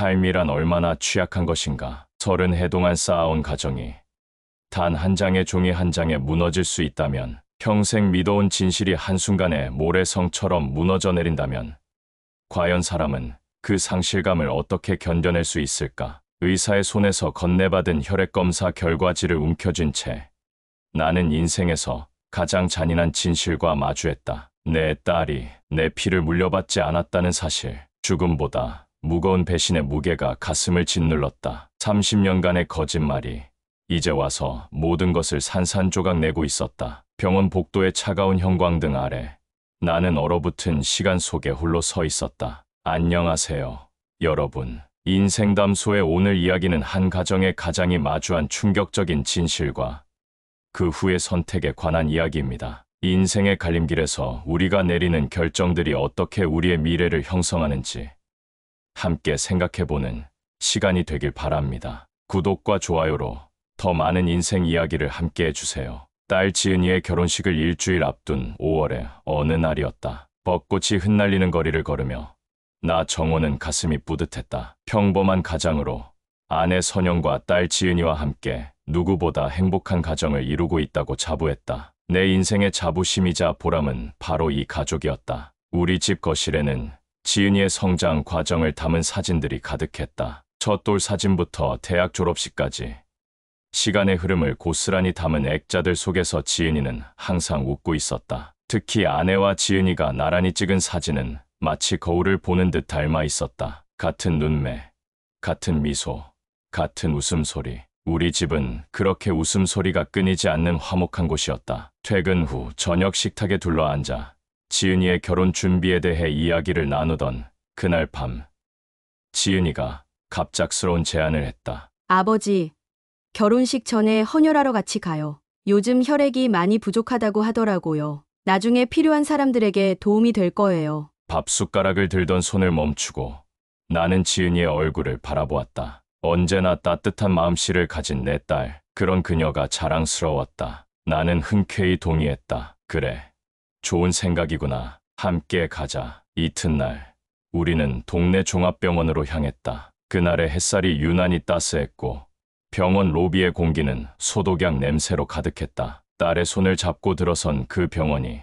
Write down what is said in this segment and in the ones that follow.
삶이란 얼마나 취약한 것인가. 30해 동안 쌓아온 가정이 단 한 장의 종이 한 장에 무너질 수 있다면, 평생 믿어온 진실이 한순간에 모래성처럼 무너져 내린다면 과연 사람은 그 상실감을 어떻게 견뎌낼 수 있을까? 의사의 손에서 건네받은 혈액검사 결과지를 움켜쥔 채 나는 인생에서 가장 잔인한 진실과 마주했다. 내 딸이 내 피를 물려받지 않았다는 사실. 죽음보다 무거운 배신의 무게가 가슴을 짓눌렀다. 30년간의 거짓말이 이제 와서 모든 것을 산산조각 내고 있었다. 병원 복도의 차가운 형광등 아래 나는 얼어붙은 시간 속에 홀로 서 있었다. 안녕하세요, 여러분. 인생담소의 오늘 이야기는 한 가정의 가장이 마주한 충격적인 진실과 그 후의 선택에 관한 이야기입니다. 인생의 갈림길에서 우리가 내리는 결정들이 어떻게 우리의 미래를 형성하는지 함께 생각해보는 시간이 되길 바랍니다. 구독과 좋아요로 더 많은 인생 이야기를 함께 해주세요. 딸 지은이의 결혼식을 일주일 앞둔 5월의 어느 날이었다. 벚꽃이 흩날리는 거리를 걸으며 나 정호는 가슴이 뿌듯했다. 평범한 가장으로 아내 선영과 딸 지은이와 함께 누구보다 행복한 가정을 이루고 있다고 자부했다. 내 인생의 자부심이자 보람은 바로 이 가족이었다. 우리 집 거실에는 지은이의 성장 과정을 담은 사진들이 가득했다. 첫 돌 사진부터 대학 졸업식까지 시간의 흐름을 고스란히 담은 액자들 속에서 지은이는 항상 웃고 있었다. 특히 아내와 지은이가 나란히 찍은 사진은 마치 거울을 보는 듯 닮아 있었다. 같은 눈매, 같은 미소, 같은 웃음소리. 우리 집은 그렇게 웃음소리가 끊이지 않는 화목한 곳이었다. 퇴근 후 저녁 식탁에 둘러앉아 지은이의 결혼 준비에 대해 이야기를 나누던 그날 밤, 지은이가 갑작스러운 제안을 했다. 아버지, 결혼식 전에 헌혈하러 같이 가요. 요즘 혈액이 많이 부족하다고 하더라고요. 나중에 필요한 사람들에게 도움이 될 거예요. 밥숟가락을 들던 손을 멈추고 나는 지은이의 얼굴을 바라보았다. 언제나 따뜻한 마음씨를 가진 내 딸, 그런 그녀가 자랑스러웠다. 나는 흔쾌히 동의했다. 그래, 좋은 생각이구나. 함께 가자. 이튿날 우리는 동네 종합병원으로 향했다. 그날의 햇살이 유난히 따스했고 병원 로비의 공기는 소독약 냄새로 가득했다. 딸의 손을 잡고 들어선 그 병원이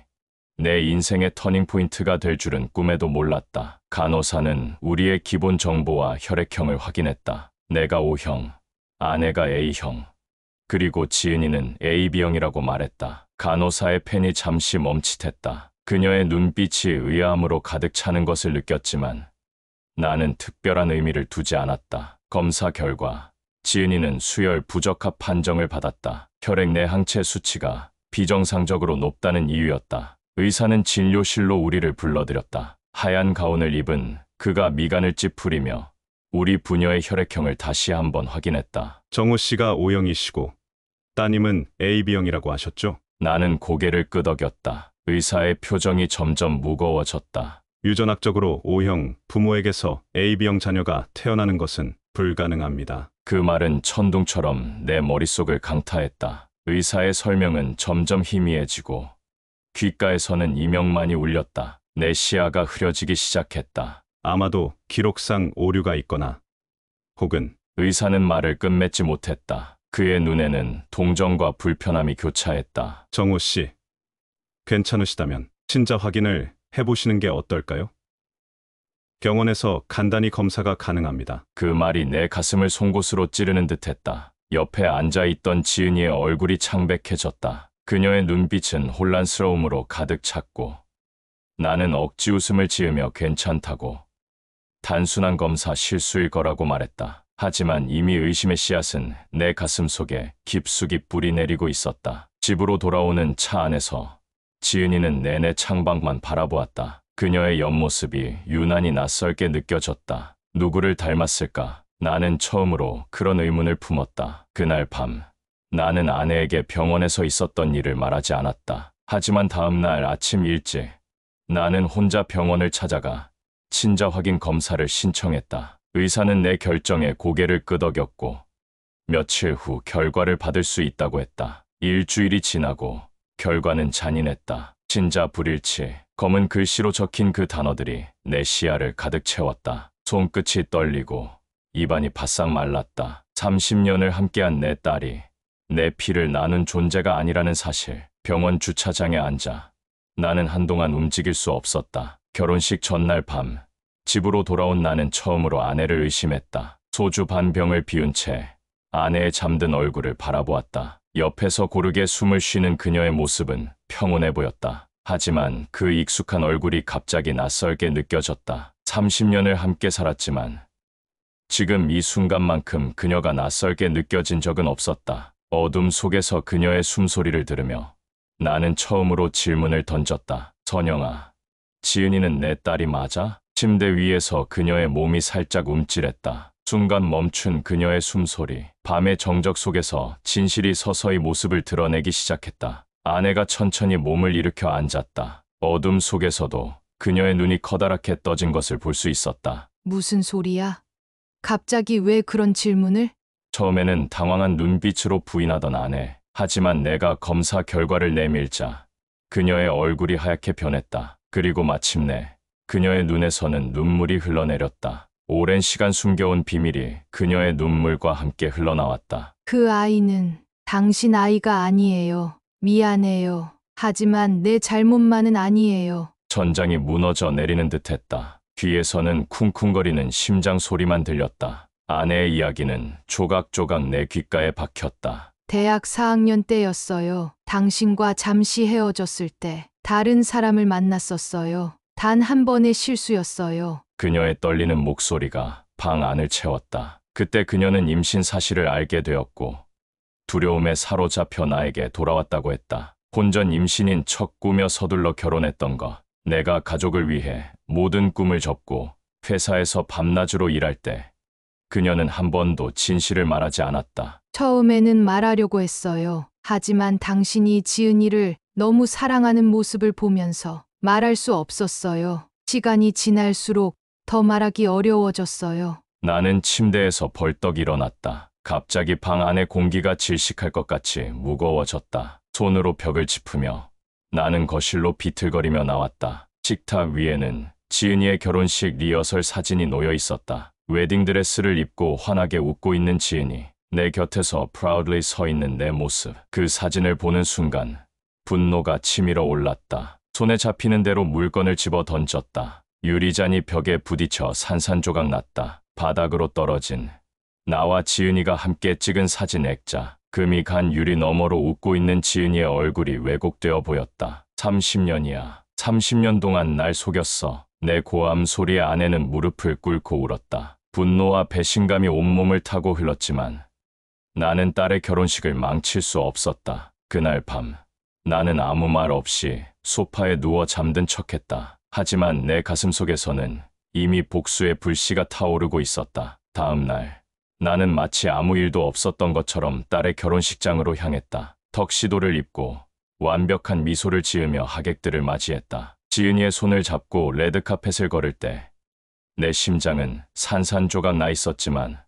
내 인생의 터닝포인트가 될 줄은 꿈에도 몰랐다. 간호사는 우리의 기본 정보와 혈액형을 확인했다. 내가 O형, 아내가 A형, 그리고 지은이는 AB형이라고 말했다. 간호사의 펜이 잠시 멈칫했다. 그녀의 눈빛이 의아함으로 가득 차는 것을 느꼈지만 나는 특별한 의미를 두지 않았다. 검사 결과 지은이는 수혈 부적합 판정을 받았다. 혈액 내 항체 수치가 비정상적으로 높다는 이유였다. 의사는 진료실로 우리를 불러들였다. 하얀 가운을 입은 그가 미간을 찌푸리며 우리 부녀의 혈액형을 다시 한번 확인했다. 정호 씨가 O형이시고 따님은 AB형이라고 하셨죠? 나는 고개를 끄덕였다. 의사의 표정이 점점 무거워졌다. 유전학적으로 O형 부모에게서 AB형 자녀가 태어나는 것은 불가능합니다. 그 말은 천둥처럼 내 머릿속을 강타했다. 의사의 설명은 점점 희미해지고 귓가에서는 이명만이 울렸다. 내 시야가 흐려지기 시작했다. 아마도 기록상 오류가 있거나 혹은 의사는 말을 끝맺지 못했다. 그의 눈에는 동정과 불편함이 교차했다. 정호 씨, 괜찮으시다면 친자 확인을 해보시는 게 어떨까요? 병원에서 간단히 검사가 가능합니다. 그 말이 내 가슴을 송곳으로 찌르는 듯했다. 옆에 앉아있던 지은이의 얼굴이 창백해졌다. 그녀의 눈빛은 혼란스러움으로 가득 찼고 나는 억지 웃음을 지으며 괜찮다고, 단순한 검사 실수일 거라고 말했다. 하지만 이미 의심의 씨앗은 내 가슴 속에 깊숙이 뿌리 내리고 있었다. 집으로 돌아오는 차 안에서 지은이는 내내 창밖만 바라보았다. 그녀의 옆모습이 유난히 낯설게 느껴졌다. 누구를 닮았을까? 나는 처음으로 그런 의문을 품었다. 그날 밤 나는 아내에게 병원에서 있었던 일을 말하지 않았다. 하지만 다음 날 아침 일찍 나는 혼자 병원을 찾아가 친자 확인 검사를 신청했다. 의사는 내 결정에 고개를 끄덕였고 며칠 후 결과를 받을 수 있다고 했다. 일주일이 지나고 결과는 잔인했다. 친자 불일치. 검은 글씨로 적힌 그 단어들이 내 시야를 가득 채웠다. 손끝이 떨리고 입안이 바싹 말랐다. 30년을 함께한 내 딸이 내 피를 나눈 존재가 아니라는 사실. 병원 주차장에 앉아 나는 한동안 움직일 수 없었다. 결혼식 전날 밤 집으로 돌아온 나는 처음으로 아내를 의심했다. 소주 반 병을 비운 채 아내의 잠든 얼굴을 바라보았다. 옆에서 고르게 숨을 쉬는 그녀의 모습은 평온해 보였다. 하지만 그 익숙한 얼굴이 갑자기 낯설게 느껴졌다. 30년을 함께 살았지만 지금 이 순간만큼 그녀가 낯설게 느껴진 적은 없었다. 어둠 속에서 그녀의 숨소리를 들으며 나는 처음으로 질문을 던졌다. 선영아, 지은이는 내 딸이 맞아? 침대 위에서 그녀의 몸이 살짝 움찔했다. 순간 멈춘 그녀의 숨소리. 밤의 정적 속에서 진실이 서서히 모습을 드러내기 시작했다. 아내가 천천히 몸을 일으켜 앉았다. 어둠 속에서도 그녀의 눈이 커다랗게 떠진 것을 볼 수 있었다. 무슨 소리야? 갑자기 왜 그런 질문을? 처음에는 당황한 눈빛으로 부인하던 아내. 하지만 내가 검사 결과를 내밀자 그녀의 얼굴이 하얗게 변했다. 그리고 마침내 그녀의 눈에서는 눈물이 흘러내렸다. 오랜 시간 숨겨온 비밀이 그녀의 눈물과 함께 흘러나왔다. 그 아이는 당신 아이가 아니에요. 미안해요. 하지만 내 잘못만은 아니에요. 천장이 무너져 내리는 듯했다. 귀에서는 쿵쿵거리는 심장 소리만 들렸다. 아내의 이야기는 조각조각 내 귓가에 박혔다. 대학 4학년 때였어요. 당신과 잠시 헤어졌을 때 다른 사람을 만났었어요. 단 한 번의 실수였어요. 그녀의 떨리는 목소리가 방 안을 채웠다. 그때 그녀는 임신 사실을 알게 되었고 두려움에 사로잡혀 나에게 돌아왔다고 했다. 혼전 임신인 척 꾸며 서둘러 결혼했던 것. 내가 가족을 위해 모든 꿈을 접고 회사에서 밤낮으로 일할 때 그녀는 한 번도 진실을 말하지 않았다. 처음에는 말하려고 했어요. 하지만 당신이 지은이를 너무 사랑하는 모습을 보면서 말할 수 없었어요. 시간이 지날수록 더 말하기 어려워졌어요. 나는 침대에서 벌떡 일어났다. 갑자기 방 안의 공기가 질식할 것 같이 무거워졌다. 손으로 벽을 짚으며 나는 거실로 비틀거리며 나왔다. 식탁 위에는 지은이의 결혼식 리허설 사진이 놓여 있었다. 웨딩드레스를 입고 환하게 웃고 있는 지은이, 내 곁에서 proudly 서 있는 내 모습. 그 사진을 보는 순간 분노가 치밀어 올랐다. 손에 잡히는 대로 물건을 집어 던졌다. 유리잔이 벽에 부딪혀 산산조각 났다. 바닥으로 떨어진 나와 지은이가 함께 찍은 사진 액자. 금이 간 유리 너머로 웃고 있는 지은이의 얼굴이 왜곡되어 보였다. 30년이야. 30년 동안 날 속였어. 내 고함 소리에 아내는 무릎을 꿇고 울었다. 분노와 배신감이 온몸을 타고 흘렀지만 나는 딸의 결혼식을 망칠 수 없었다. 그날 밤 나는 아무 말 없이 소파에 누워 잠든 척했다. 하지만 내 가슴속에서는 이미 복수의 불씨가 타오르고 있었다. 다음 날 나는 마치 아무 일도 없었던 것처럼 딸의 결혼식장으로 향했다. 턱시도를 입고 완벽한 미소를 지으며 하객들을 맞이했다. 지은이의 손을 잡고 레드카펫을 걸을 때 내 심장은 산산조각 나 있었지만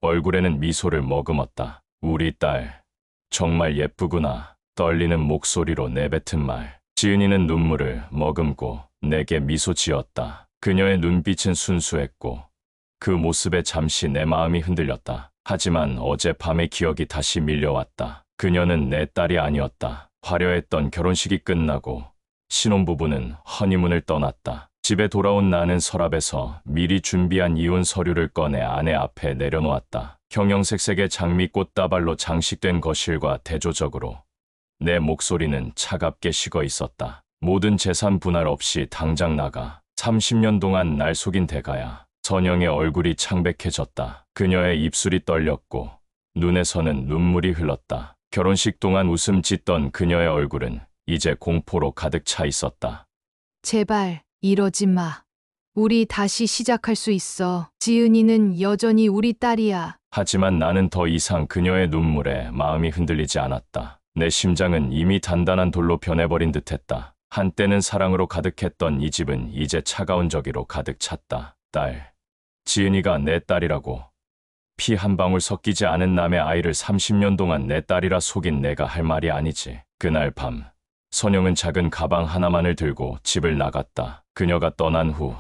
얼굴에는 미소를 머금었다. 우리 딸, 정말 예쁘구나. 떨리는 목소리로 내뱉은 말. 지은이는 눈물을 머금고 내게 미소 지었다. 그녀의 눈빛은 순수했고 그 모습에 잠시 내 마음이 흔들렸다. 하지만 어젯밤의 기억이 다시 밀려왔다. 그녀는 내 딸이 아니었다. 화려했던 결혼식이 끝나고 신혼부부는 허니문을 떠났다. 집에 돌아온 나는 서랍에서 미리 준비한 이혼 서류를 꺼내 아내 앞에 내려놓았다. 형형색색의 장미 꽃다발로 장식된 거실과 대조적으로 내 목소리는 차갑게 식어 있었다. 모든 재산 분할 없이 당장 나가. 30년 동안 날 속인 대가야. 선영의 얼굴이 창백해졌다. 그녀의 입술이 떨렸고 눈에서는 눈물이 흘렀다. 결혼식 동안 웃음 짓던 그녀의 얼굴은 이제 공포로 가득 차 있었다. 제발 이러지 마. 우리 다시 시작할 수 있어. 지은이는 여전히 우리 딸이야. 하지만 나는 더 이상 그녀의 눈물에 마음이 흔들리지 않았다. 내 심장은 이미 단단한 돌로 변해버린 듯했다. 한때는 사랑으로 가득했던 이 집은 이제 차가운 저기로 가득 찼다. 딸, 지은이가 내 딸이라고. 피 한 방울 섞이지 않은 남의 아이를 30년 동안 내 딸이라 속인 내가 할 말이 아니지. 그날 밤 선영은 작은 가방 하나만을 들고 집을 나갔다. 그녀가 떠난 후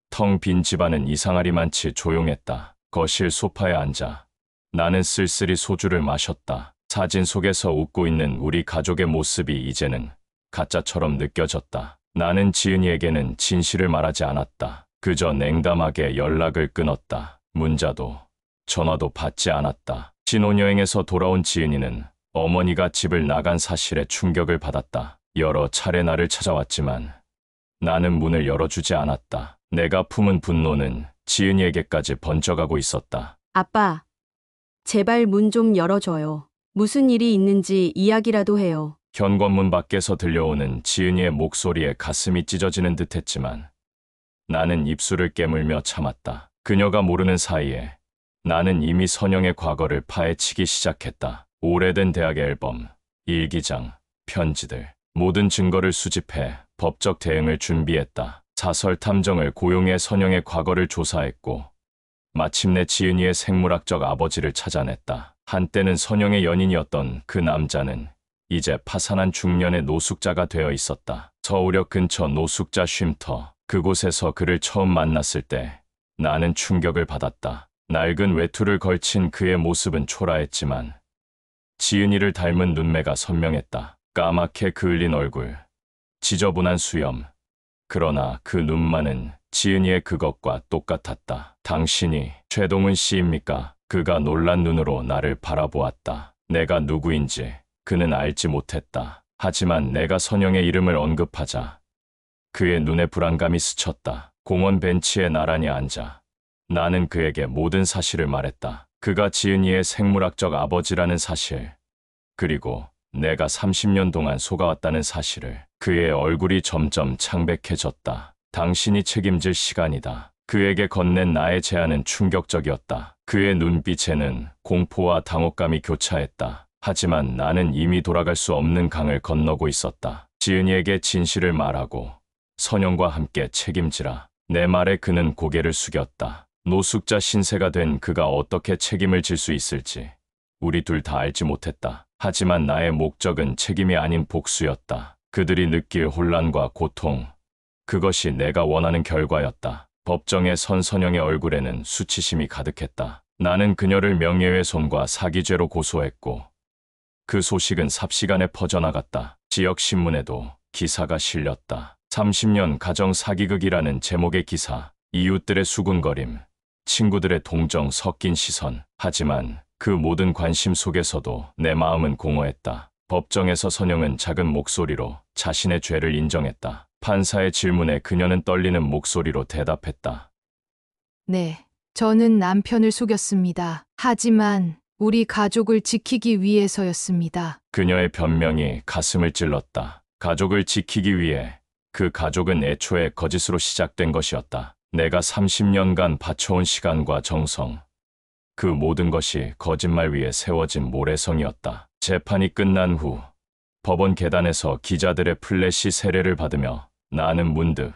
텅 빈 집안은 이상하리만치 조용했다. 거실 소파에 앉아 나는 쓸쓸히 소주를 마셨다. 사진 속에서 웃고 있는 우리 가족의 모습이 이제는 가짜처럼 느껴졌다. 나는 지은이에게는 진실을 말하지 않았다. 그저 냉담하게 연락을 끊었다. 문자도 전화도 받지 않았다. 신혼여행에서 돌아온 지은이는 어머니가 집을 나간 사실에 충격을 받았다. 여러 차례 나를 찾아왔지만 나는 문을 열어주지 않았다. 내가 품은 분노는 지은이에게까지 번져가고 있었다. 아빠, 제발 문 좀 열어줘요. 무슨 일이 있는지 이야기라도 해요. 현관문 밖에서 들려오는 지은이의 목소리에 가슴이 찢어지는 듯했지만 나는 입술을 깨물며 참았다. 그녀가 모르는 사이에 나는 이미 선영의 과거를 파헤치기 시작했다. 오래된 대학의 앨범, 일기장, 편지들, 모든 증거를 수집해 법적 대응을 준비했다. 사설 탐정을 고용해 선영의 과거를 조사했고 마침내 지은이의 생물학적 아버지를 찾아냈다. 한때는 선영의 연인이었던 그 남자는 이제 파산한 중년의 노숙자가 되어 있었다. 서울역 근처 노숙자 쉼터, 그곳에서 그를 처음 만났을 때 나는 충격을 받았다. 낡은 외투를 걸친 그의 모습은 초라했지만 지은이를 닮은 눈매가 선명했다. 까맣게 그을린 얼굴, 지저분한 수염. 그러나 그 눈만은 지은이의 그것과 똑같았다. 당신이 최동은 씨입니까? 그가 놀란 눈으로 나를 바라보았다. 내가 누구인지 그는 알지 못했다. 하지만 내가 선영의 이름을 언급하자 그의 눈에 불안감이 스쳤다. 공원 벤치에 나란히 앉아 나는 그에게 모든 사실을 말했다. 그가 지은이의 생물학적 아버지라는 사실, 그리고 내가 30년 동안 속아왔다는 사실을. 그의 얼굴이 점점 창백해졌다. 당신이 책임질 시간이다. 그에게 건넨 나의 제안은 충격적이었다. 그의 눈빛에는 공포와 당혹감이 교차했다. 하지만 나는 이미 돌아갈 수 없는 강을 건너고 있었다. 지은이에게 진실을 말하고 선영과 함께 책임지라. 내 말에 그는 고개를 숙였다. 노숙자 신세가 된 그가 어떻게 책임을 질 수 있을지 우리 둘 다 알지 못했다. 하지만 나의 목적은 책임이 아닌 복수였다. 그들이 느낄 혼란과 고통, 그것이 내가 원하는 결과였다. 법정에 선 선영의 얼굴에는 수치심이 가득했다. 나는 그녀를 명예훼손과 사기죄로 고소했고 그 소식은 삽시간에 퍼져나갔다. 지역 신문에도 기사가 실렸다. 30년 가정 사기극이라는 제목의 기사, 이웃들의 수군거림, 친구들의 동정 섞인 시선. 하지만 그 모든 관심 속에서도 내 마음은 공허했다. 법정에서 선영은 작은 목소리로 자신의 죄를 인정했다. 판사의 질문에 그녀는 떨리는 목소리로 대답했다. 네, 저는 남편을 속였습니다. 하지만 우리 가족을 지키기 위해서였습니다. 그녀의 변명이 가슴을 찔렀다. 가족을 지키기 위해. 그 가족은 애초에 거짓으로 시작된 것이었다. 내가 30년간 바쳐온 시간과 정성, 그 모든 것이 거짓말 위에 세워진 모래성이었다. 재판이 끝난 후 법원 계단에서 기자들의 플래시 세례를 받으며 나는 문득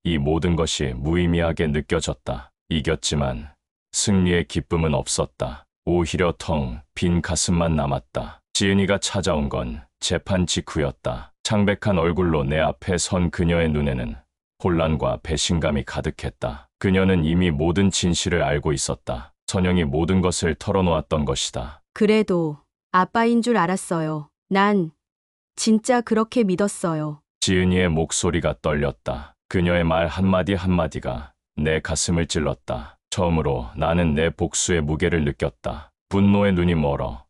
이 모든 것이 무의미하게 느껴졌다. 이겼지만 승리의 기쁨은 없었다. 오히려 텅 빈 가슴만 남았다. 지은이가 찾아온 건 재판 직후였다. 창백한 얼굴로 내 앞에 선 그녀의 눈에는 혼란과 배신감이 가득했다. 그녀는 이미 모든 진실을 알고 있었다. 선영이 모든 것을 털어놓았던 것이다. 그래도 아빠인 줄 알았어요. 난 진짜 그렇게 믿었어요. 지은이의 목소리가 떨렸다. 그녀의 말 한마디 한마디가 내 가슴을 찔렀다. 처음으로 나는 내 복수의 무게를 느꼈다. 분노의 눈이 멀어.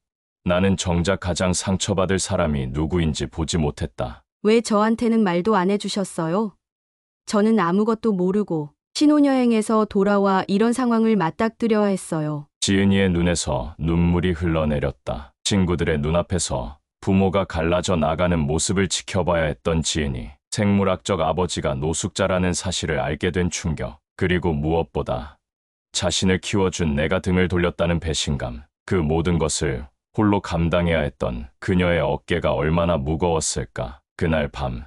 나는 정작 가장 상처받을 사람이 누구인지 보지 못했다. 왜 저한테는 말도 안 해주셨어요? 저는 아무것도 모르고 신혼여행에서 돌아와 이런 상황을 맞닥뜨려야 했어요. 지은이의 눈에서 눈물이 흘러내렸다. 친구들의 눈앞에서 부모가 갈라져 나가는 모습을 지켜봐야 했던 지은이, 생물학적 아버지가 노숙자라는 사실을 알게 된 충격, 그리고 무엇보다 자신을 키워준 내가 등을 돌렸다는 배신감, 그 모든 것을 홀로 감당해야 했던 그녀의 어깨가 얼마나 무거웠을까. 그날 밤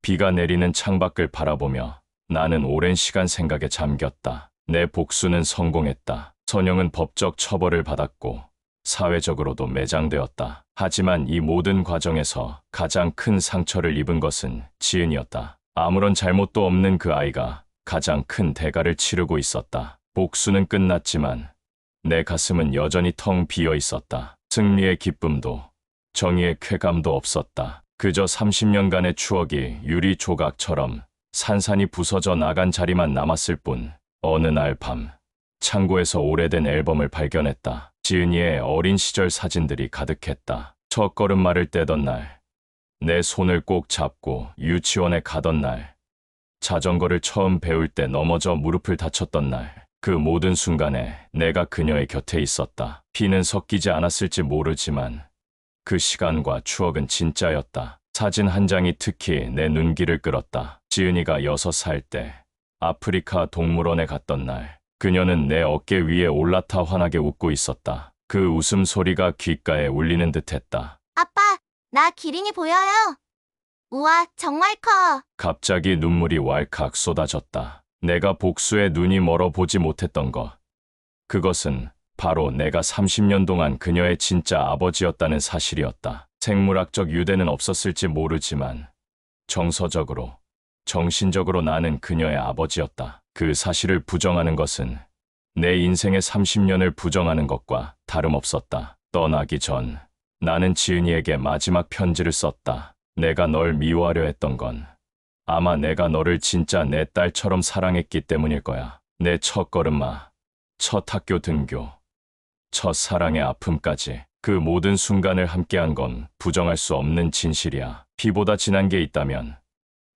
비가 내리는 창밖을 바라보며 나는 오랜 시간 생각에 잠겼다. 내 복수는 성공했다. 선영은 법적 처벌을 받았고 사회적으로도 매장되었다. 하지만 이 모든 과정에서 가장 큰 상처를 입은 것은 지은이었다. 아무런 잘못도 없는 그 아이가 가장 큰 대가를 치르고 있었다. 복수는 끝났지만 내 가슴은 여전히 텅 비어 있었다. 승리의 기쁨도 정의의 쾌감도 없었다. 그저 30년간의 추억이 유리 조각처럼 산산이 부서져 나간 자리만 남았을 뿐. 어느 날 밤 창고에서 오래된 앨범을 발견했다. 지은이의 어린 시절 사진들이 가득했다. 첫 걸음마를 떼던 날, 내 손을 꼭 잡고 유치원에 가던 날, 자전거를 처음 배울 때 넘어져 무릎을 다쳤던 날, 그 모든 순간에 내가 그녀의 곁에 있었다. 피는 섞이지 않았을지 모르지만 그 시간과 추억은 진짜였다. 사진 한 장이 특히 내 눈길을 끌었다. 지은이가 6살 때 아프리카 동물원에 갔던 날, 그녀는 내 어깨 위에 올라타 환하게 웃고 있었다. 그 웃음소리가 귓가에 울리는 듯했다. 아빠, 나 기린이 보여요. 우와, 정말 커. 갑자기 눈물이 왈칵 쏟아졌다. 내가 복수의 눈이 멀어 보지 못했던 것. 그것은 바로 내가 30년 동안 그녀의 진짜 아버지였다는 사실이었다. 생물학적 유대는 없었을지 모르지만 정서적으로, 정신적으로 나는 그녀의 아버지였다. 그 사실을 부정하는 것은 내 인생의 30년을 부정하는 것과 다름없었다. 떠나기 전 나는 지은이에게 마지막 편지를 썼다. 내가 널 미워하려 했던 건 아마 내가 너를 진짜 내 딸처럼 사랑했기 때문일 거야. 내 첫 걸음마, 첫 학교 등교, 첫 사랑의 아픔까지 그 모든 순간을 함께한 건 부정할 수 없는 진실이야. 피보다 진한 게 있다면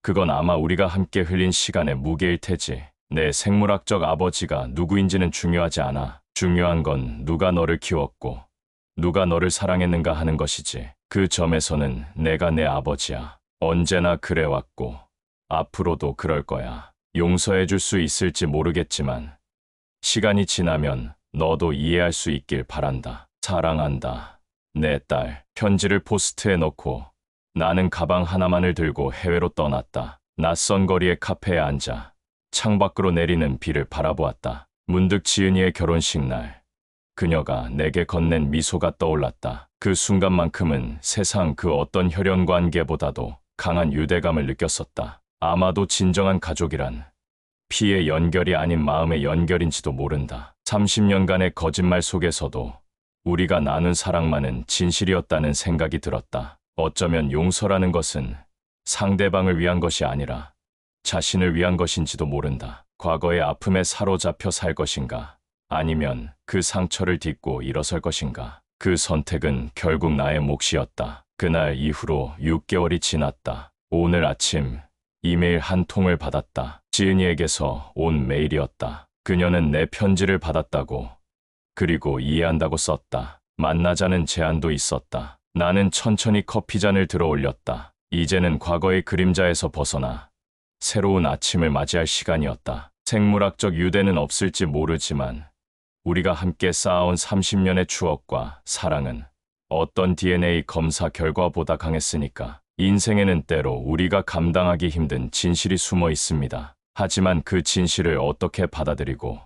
그건 아마 우리가 함께 흘린 시간의 무게일 테지. 내 생물학적 아버지가 누구인지는 중요하지 않아. 중요한 건 누가 너를 키웠고 누가 너를 사랑했는가 하는 것이지. 그 점에서는 내가 내 아버지야. 언제나 그래왔고 앞으로도 그럴 거야. 용서해 줄 수 있을지 모르겠지만 시간이 지나면 너도 이해할 수 있길 바란다. 사랑한다. 내 딸. 편지를 포스트에 넣고 나는 가방 하나만을 들고 해외로 떠났다. 낯선 거리의 카페에 앉아 창밖으로 내리는 비를 바라보았다. 문득 지은이의 결혼식 날, 그녀가 내게 건넨 미소가 떠올랐다. 그 순간만큼은 세상 그 어떤 혈연 관계보다도 강한 유대감을 느꼈었다. 아마도 진정한 가족이란 피의 연결이 아닌 마음의 연결인지도 모른다. 30년간의 거짓말 속에서도 우리가 나눈 사랑만은 진실이었다는 생각이 들었다. 어쩌면 용서라는 것은 상대방을 위한 것이 아니라 자신을 위한 것인지도 모른다. 과거의 아픔에 사로잡혀 살 것인가? 아니면 그 상처를 딛고 일어설 것인가? 그 선택은 결국 나의 몫이었다. 그날 이후로 6개월이 지났다. 오늘 아침 이메일 한 통을 받았다. 지은이에게서 온 메일이었다. 그녀는 내 편지를 받았다고, 그리고 이해한다고 썼다. 만나자는 제안도 있었다. 나는 천천히 커피잔을 들어 올렸다. 이제는 과거의 그림자에서 벗어나 새로운 아침을 맞이할 시간이었다. 생물학적 유대는 없을지 모르지만 우리가 함께 쌓아온 30년의 추억과 사랑은 어떤 DNA 검사 결과보다 강했으니까. 인생에는 때로 우리가 감당하기 힘든 진실이 숨어 있습니다. 하지만 그 진실을 어떻게 받아들이고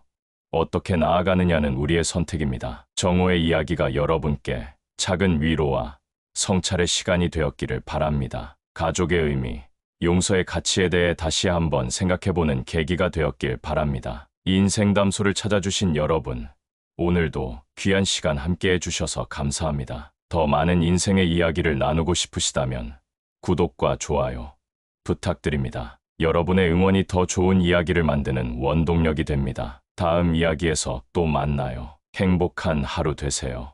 어떻게 나아가느냐는 우리의 선택입니다. 정호의 이야기가 여러분께 작은 위로와 성찰의 시간이 되었기를 바랍니다. 가족의 의미, 용서의 가치에 대해 다시 한번 생각해보는 계기가 되었길 바랍니다. 인생담소를 찾아주신 여러분, 오늘도 귀한 시간 함께 해주셔서 감사합니다. 더 많은 인생의 이야기를 나누고 싶으시다면 구독과 좋아요 부탁드립니다. 여러분의 응원이 더 좋은 이야기를 만드는 원동력이 됩니다. 다음 이야기에서 또 만나요. 행복한 하루 되세요.